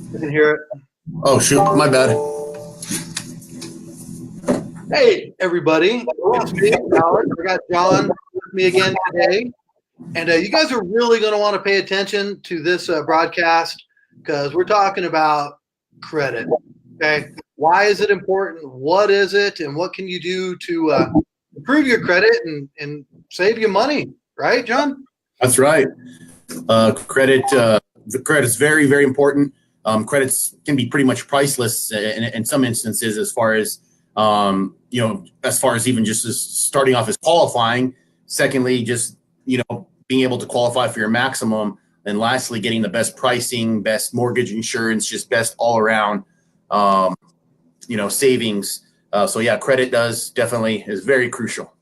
I can hear it. Oh, shoot. My bad. Hey, everybody. It's me, Alex. I got John with me again today. And you guys are really going to want to pay attention to this broadcast because we're talking about credit. Okay. Why is it important? What is it? And what can you do to improve your credit and save you money? Right, John? That's right. The credit's very, very important. Credits can be pretty much priceless in some instances, as far as as far as even just as starting off as qualifying. Secondly, just being able to qualify for your maximum, and lastly, getting the best pricing, best mortgage insurance, just best all around, savings. So yeah, credit is very crucial.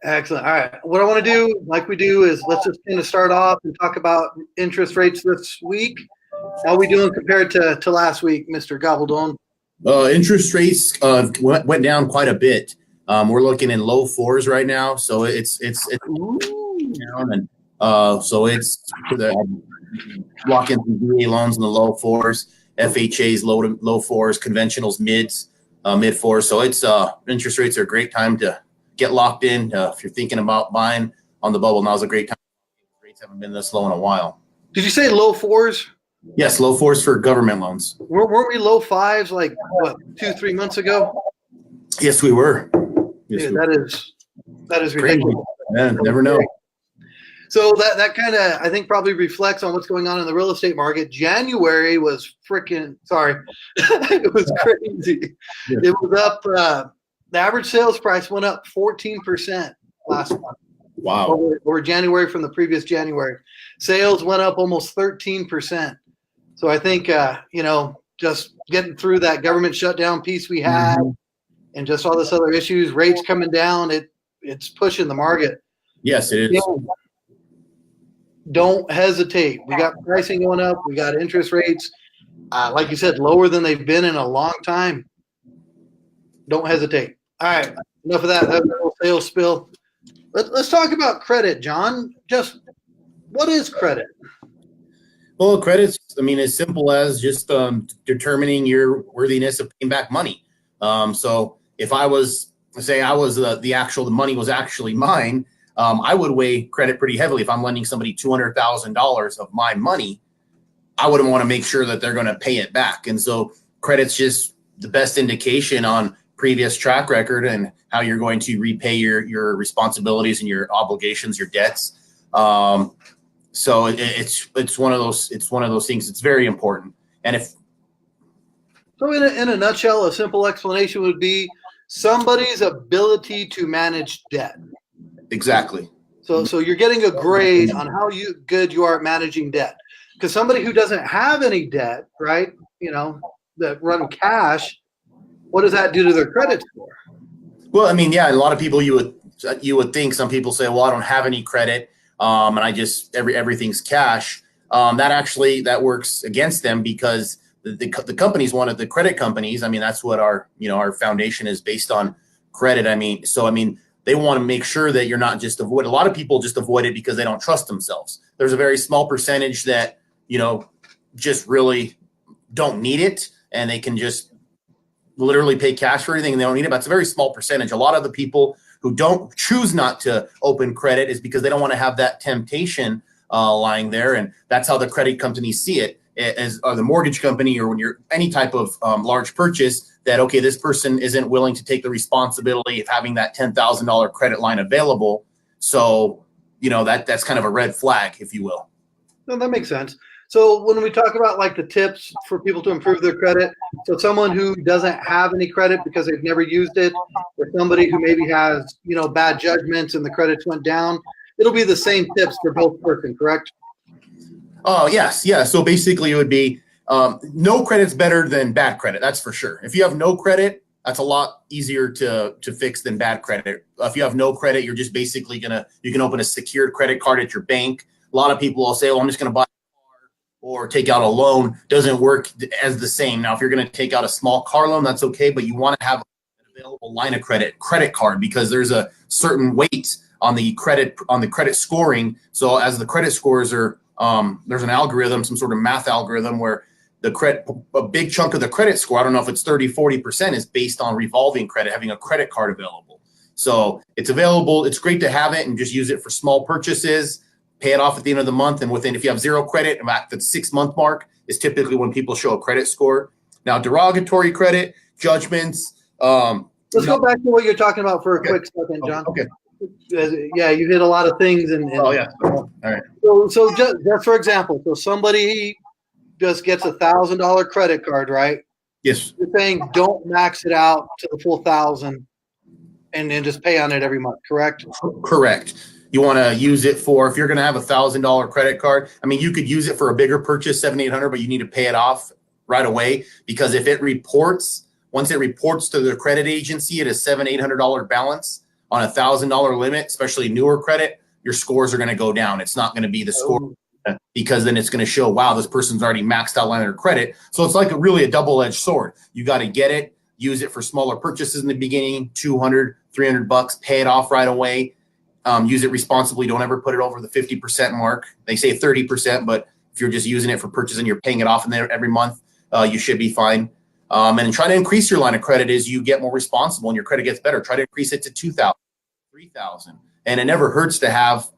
Excellent. All right. What I want to do, like we do, is let's just kind of start off and talk about interest rates this week. How are we doing compared to last week, Mr. Gabaldon? Interest rates went down quite a bit. We're looking in low fours right now, so it's down, and so it's lock in some VA loans in the low fours, FHA's low fours, conventionals mid fours. So it's interest rates are a great time to get locked in. If you're thinking about buying on the bubble, now's a great time. Rates haven't been this low in a while. Did you say low fours? Yes, low fours for government loans. Weren't we low fives like, what, 2-3 months ago? Yes, we were. Yes, yeah, we were. That is ridiculous. Man, never know. So that kind of, I think, probably reflects on what's going on in the real estate market. January was it was crazy. Yeah. It was up. The average sales price went up 14% last month. Wow. Over January from the previous January. Sales went up almost 13%. So I think, just getting through that government shutdown piece we had and just all this other issues, rates coming down, it's pushing the market. Yes, it is. Don't hesitate. We got pricing going up. We got interest rates, like you said, lower than they've been in a long time. Don't hesitate. All right, enough of that. That was a little sales spill. Let's talk about credit, John. Just what is credit? Well, credit's, as simple as just determining your worthiness of paying back money. So if I was, the money was actually mine, I would weigh credit pretty heavily. If I'm lending somebody $200,000 of my money, I wouldn't want to make sure that they're going to pay it back. And so credit's just the best indication on previous track record and how you're going to repay your responsibilities and your obligations, your debts. So it's one of those things. It's very important. And so in a nutshell, a simple explanation would be somebody's ability to manage debt. Exactly. So you're getting a grade on how good you are at managing debt. Because somebody who doesn't have any debt, right, that run cash, what does that do to their credit score? Well, a lot of people you would think, some people say, well, I don't have any credit, and I just everything's cash. That works against them because the companies, one of the credit companies, that's what our foundation is based on, credit. They want to make sure that you're not just avoid. A lot of people just avoid it because they don't trust themselves. There's a very small percentage that, just really don't need it, and they can just literally pay cash for anything and they don't need it. But it's a very small percentage. A lot of the people who don't choose not to open credit is because they don't want to have that temptation lying there. And that's how the credit companies see it, or the mortgage company, or when you're any type of large purchase, that, okay, this person isn't willing to take the responsibility of having that $10,000 credit line available. So, that's kind of a red flag, if you will. No, that makes sense. So when we talk about like the tips for people to improve their credit, so someone who doesn't have any credit because they've never used it, or somebody who maybe has, bad judgments and the credits went down, it'll be the same tips for both person, correct? Oh, yes. Yeah. So basically it would be no credit's better than bad credit. That's for sure. If you have no credit, that's a lot easier to fix than bad credit. If you have no credit, you're just basically you can open a secured credit card at your bank. A lot of people will say, well, I'm just going to buy or take out a loan. Doesn't work as the same. Now, if you're going to take out a small car loan, that's okay, but you want to have an available line of credit card, because there's a certain weight on the credit scoring. So as the credit scores are, there's an algorithm, some sort of math algorithm where a big chunk of the credit score, I don't know if it's 30-40%, is based on revolving credit, having a credit card available. So it's available. It's great to have it and just use it for small purchases, pay it off at the end of the month. And if you have zero credit, about the 6-month mark is typically when people show a credit score. Now, derogatory credit, judgments. Let's go back to what you're talking about for a quick second, John. Okay. Yeah, you hit a lot of things. Oh, yeah. All right. So just for example, so somebody just gets $1,000 credit card, right? Yes. You're saying don't max it out to the full 1,000 and then just pay on it every month, correct? Correct. You want to use it for, if you're going to have $1,000 credit card, I mean, you could use it for a bigger purchase, $700-800, but you need to pay it off right away, because if it reports, once it reports to the credit agency at a $700-800 balance on a $1,000 limit, especially newer credit, your scores are going to go down. It's not going to be the score, because then it's going to show, wow, this person's already maxed out line of their credit. So it's like really a double-edged sword. You got to get it, use it for smaller purchases in the beginning, $200-300, pay it off right away. Use it responsibly. Don't ever put it over the 50% mark. They say 30%, but if you're just using it for purchase and you're paying it off in there every month, you should be fine. And try to increase your line of credit as you get more responsible and your credit gets better. Try to increase it to 2,000, 3,000. And it never hurts to have,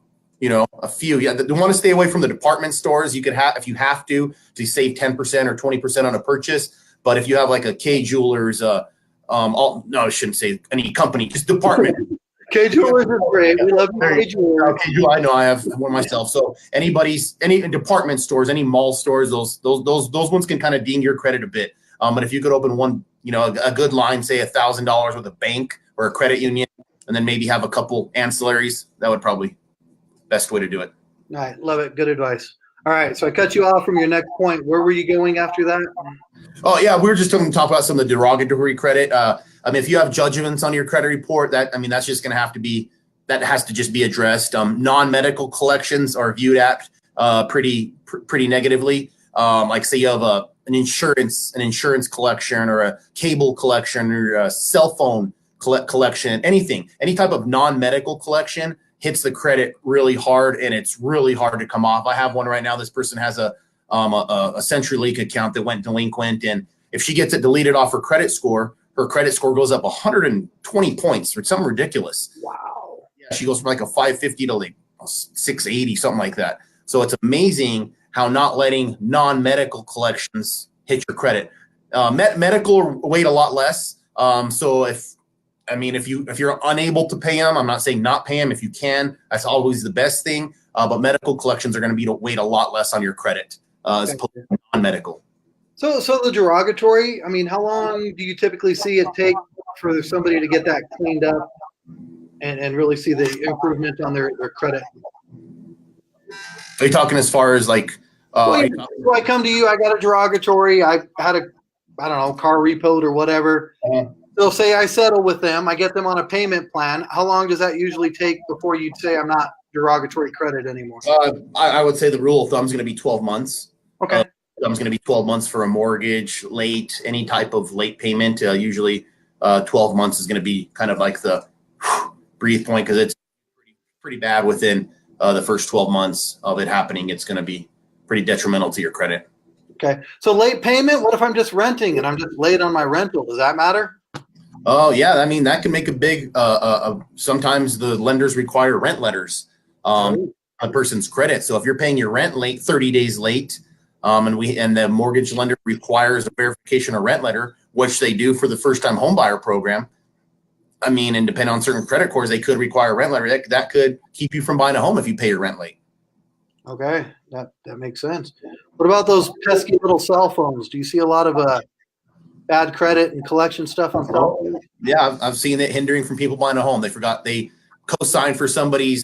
a few. Yeah, you want to stay away from the department stores. You could have, if you have to save 10% or 20% on a purchase. But if you have like a K Jewelers, no, I shouldn't say any company, just department. K Jewelers is great. We love K Jewelers. Okay, I know I have one myself. So any department stores, any mall stores, those ones can kind of ding your credit a bit. But if you could open one, a good line, say $1,000 with a bank or a credit union, and then maybe have a couple ancillaries, that would probably best way to do it. All right, love it. Good advice. All right, so I cut you off from your next point. Where were you going after that? Oh yeah, we were just going to talk about some of the derogatory credit. If you have judgments on your credit report, that's just going to have to be, that has to just be addressed. Non-medical collections are viewed at pretty negatively. Like say you have an insurance collection or a cable collection or a cell phone collection, any type of non-medical collection hits the credit really hard, and it's really hard to come off. I have one right now. This person has a CenturyLink account that went delinquent, and if she gets it deleted off her credit score goes up 120 points or something ridiculous. Wow. Yeah, she goes from like a 550 to like 680, something like that. So it's amazing how not letting non-medical collections hit your credit. Medical weight a lot less. So if you're unable to pay them, I'm not saying not pay them. If you can, that's always the best thing. But medical collections are going to be to weight a lot less on your credit as opposed to non-medical. So the derogatory, how long do you typically see it take for somebody to get that cleaned up and really see the improvement on their credit? Are you talking as far as like? I come to you, I got a derogatory, I had car repoed or whatever. So say I settle with them, I get them on a payment plan. How long does that usually take before you'd say I'm not derogatory credit anymore? I would say the rule of thumb is going to be 12 months. Okay. It's going to be 12 months for a mortgage, late, any type of late payment. Usually 12 months is going to be kind of like the breathe point, because it's pretty bad within the first 12 months of it happening. It's going to be pretty detrimental to your credit. Okay. So late payment, what if I'm just renting and I'm just late on my rental? Does that matter? Oh, yeah. That can make a big sometimes the lenders require rent letters on a person's credit. So if you're paying your rent late, 30 days late, and the mortgage lender requires a verification of rent letter, which they do for the first time home buyer program. And depending on certain credit scores, they could require a rent letter. That could keep you from buying a home if you pay your rent late. Okay, that makes sense. What about those pesky little cell phones? Do you see a lot of bad credit and collection stuff on cell phones? Yeah, I've seen it hindering from people buying a home. They forgot they co-signed for somebody's,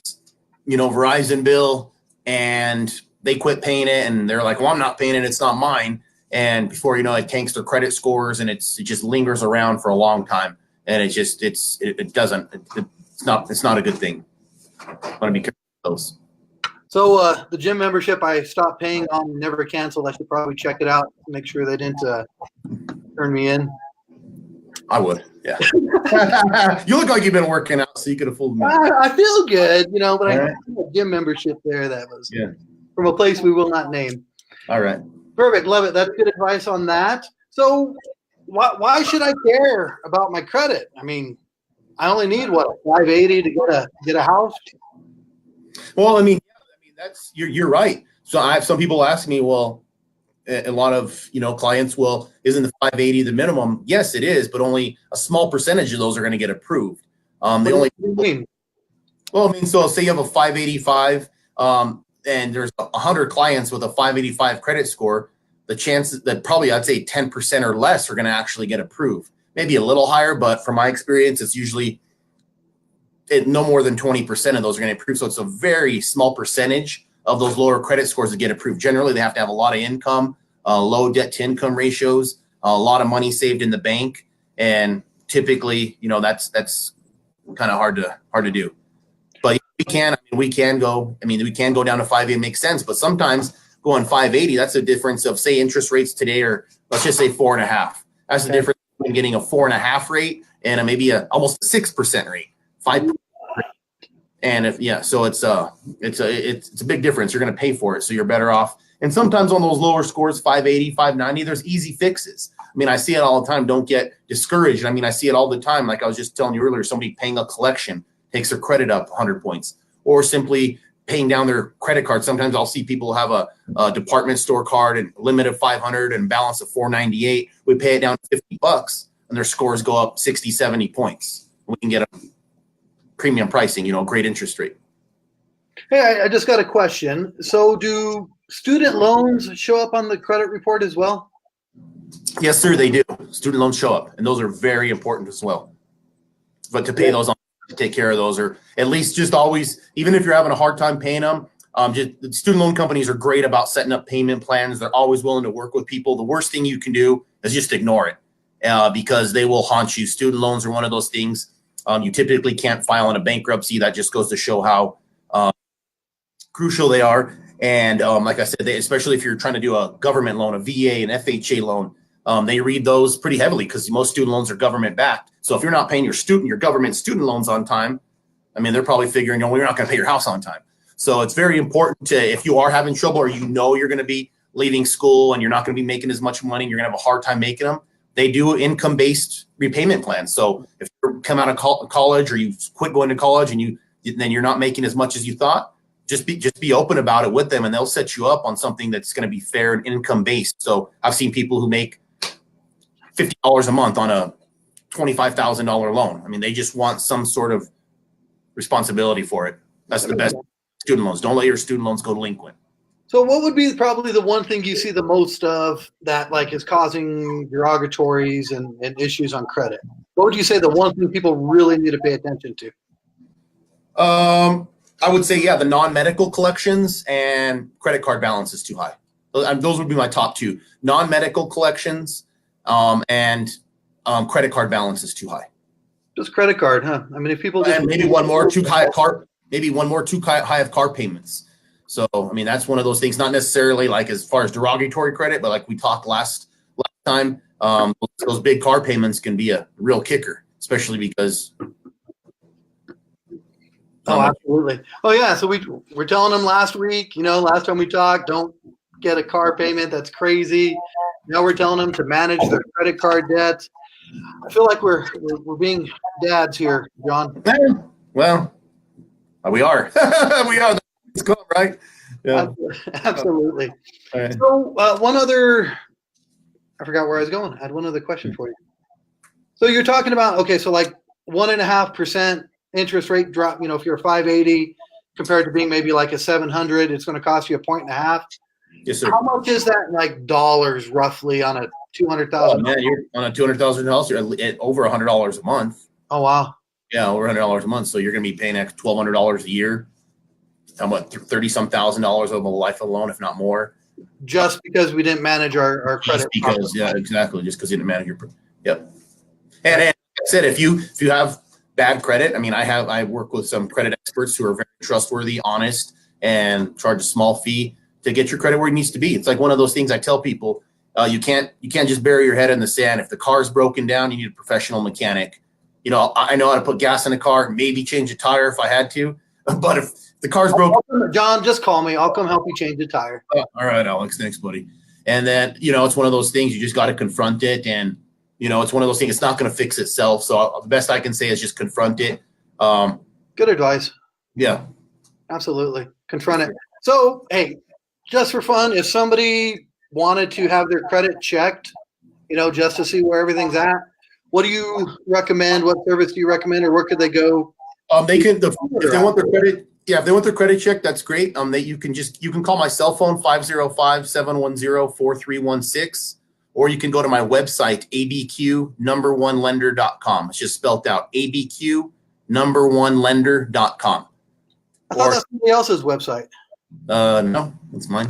Verizon bill, and they quit paying it, and they're like, "Well, I'm not paying it. It's not mine." And before you know, it tanks their credit scores, and it just lingers around for a long time. And it's not a good thing. I want to be careful with those. So the gym membership I stopped paying on, never canceled. I should probably check it out, make sure they didn't turn me in. I would, yeah. You look like you've been working out, so you could have fooled me. I feel good, but I had a gym membership there that was from a place we will not name. All right. Perfect. Love it. That's good advice on that. So why should I care about my credit? I mean, I only need what, 580 to get a house? Well, I mean, that's you're right. So I have some people ask me, well, a lot of clients, well, isn't the 580 the minimum? Yes, it is, but only a small percentage of those are going to get approved. They only. What do you mean? Well, I mean, so say you have a 585, and there's 100 clients with a 585 credit score. The chances that probably I'd say 10% or less are going to actually get approved. Maybe a little higher, but from my experience, it's usually no more than 20% of those are going to approve. So it's a very small percentage of those lower credit scores that get approved. Generally, they have to have a lot of income, low debt to income ratios, a lot of money saved in the bank, and typically, that's kind of hard to do. But we can go down to 580. It makes sense, but sometimes going 580, that's a difference of, say, interest rates today are, let's just say 4.5. That's the difference between getting a 4.5 rate and maybe almost a 6% rate, 5%. And so it's a big difference. You're going to pay for it, so you're better off. And sometimes on those lower scores, 580, 590, there's easy fixes. I mean, I see it all the time. Don't get discouraged. I mean, I see it all the time. Like I was just telling you earlier, somebody paying a collection takes their credit up 100 points, or simply paying down their credit card. Sometimes I'll see people have a department store card and limit of 500 and balance of 498. We pay it down to $50 and their scores go up 60, 70 points. We can get a premium pricing, great interest rate. Hey, I just got a question. So do student loans show up on the credit report as well? Yes, sir, they do. Student loans show up, and those are very important as well. But to pay those on, to take care of those, or at least just always, even if you're having a hard time paying them, the student loan companies are great about setting up payment plans. They're always willing to work with people. The worst thing you can do is just ignore it because they will haunt you. Student loans are one of those things. You typically can't file in a bankruptcy. That just goes to show how crucial they are. And like I said, especially if you're trying to do a government loan, a VA, an FHA loan, they read those pretty heavily because most student loans are government backed. So if you're not paying your government student loans on time, I mean, they're probably figuring, you're not going to pay your house on time. So it's very important to, if you are having trouble or you're going to be leaving school and you're not going to be making as much money, you're going to have a hard time making them. They do income-based repayment plans. So if you come out of college or you quit going to college and then you're not making as much as you thought, just be open about it with them, and they'll set you up on something that's going to be fair and income-based. So I've seen people who make $50 a month on a $25,000 loan. I mean, they just want some sort of responsibility for it. That's the best. Student loans. Don't let your student loans go delinquent. So what would be probably the one thing you see the most of that is causing derogatories and issues on credit? What would you say the one thing people really need to pay attention to? I would say, the non-medical collections and credit card balance is too high. Those would be my top two. Non-medical collections and credit card balance is too high. Just credit card, huh? I mean, if people just and maybe one more too high of car payments. So, I mean, that's one of those things, not necessarily as far as derogatory credit, but like we talked last time, those big car payments can be a real kicker, especially because. Oh, absolutely. Oh, yeah. So we're telling them last week, last time we talked, don't get a car payment. That's crazy. Now we're telling them to manage their credit card debt. I feel like we're being dads here, John. Well, we are. We are. It's good, right? Yeah. Absolutely. Right. So one other, I forgot where I was going. I had one other question for you. So you're talking about, 1.5% interest rate drop, if you're 580 compared to being maybe a 700, it's going to cost you 1.5. Yes, sir. How much is that dollars roughly on a $200,000? Oh, man, you're on a $200,000 house, you're at over $100 a month. Oh, wow. Yeah, over $100 a month. So you're going to be paying $1,200 a year. How much? $30-some thousand over the life of the loan, if not more. Just because we didn't manage our credit. Yeah, exactly. Just because you didn't manage your. Yep. And like I said, if you have bad credit, I mean, I work with some credit experts who are very trustworthy, honest, and charge a small fee to get your credit where it needs to be. It's like one of those things I tell people. You can't just bury your head in the sand. If the car's broken down, you need a professional mechanic. I know how to put gas in a car, maybe change a tire if I had to. But if the car's broken, John, just call me. I'll come help you change the tire. All right, Alex. Thanks, buddy. And then, it's one of those things you just got to confront it. And, it's one of those things, it's not going to fix itself. So the best I can say is just confront it. Good advice. Yeah. Absolutely. Confront it. So, hey, just for fun, if somebody wanted to have their credit checked, just to see where everything's at, what do you recommend? What service do you recommend, or where could they go? They can, if they want their credit, if they want their credit check, that's great. You can call my cell phone 505-710-4316, or you can go to my website, abq1lender.com. It's just spelled out, abq1lender.com. I thought that's somebody else's website. No, it's mine.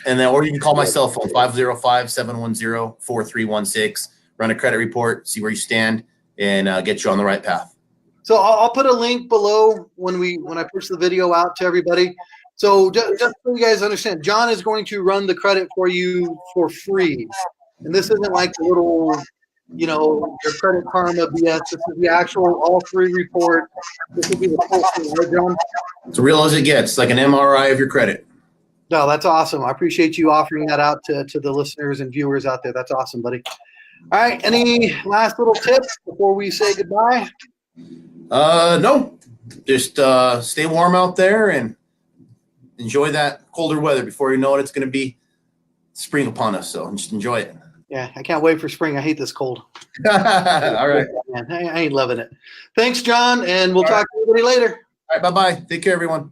And then, or you can call my cell phone, 505-710-4316, run a credit report, see where you stand, and get you on the right path. So I'll put a link below when I push the video out to everybody. So just so you guys understand, John is going to run the credit for you for free. And this isn't like a little, your Credit Karma BS. This is the actual all free report. This will be the full thing, right, John? It's real as it gets, like an MRI of your credit. No, that's awesome. I appreciate you offering that out to the listeners and viewers out there. That's awesome, buddy. All right. Any last little tips before we say goodbye? No, just stay warm out there and enjoy that colder weather. Before you know it, it's going to be spring upon us. So just enjoy it. Yeah, I can't wait for spring. I hate this cold. All right. Man, I ain't loving it. Thanks, John, and we'll talk to everybody later. All right, bye-bye. Take care, everyone.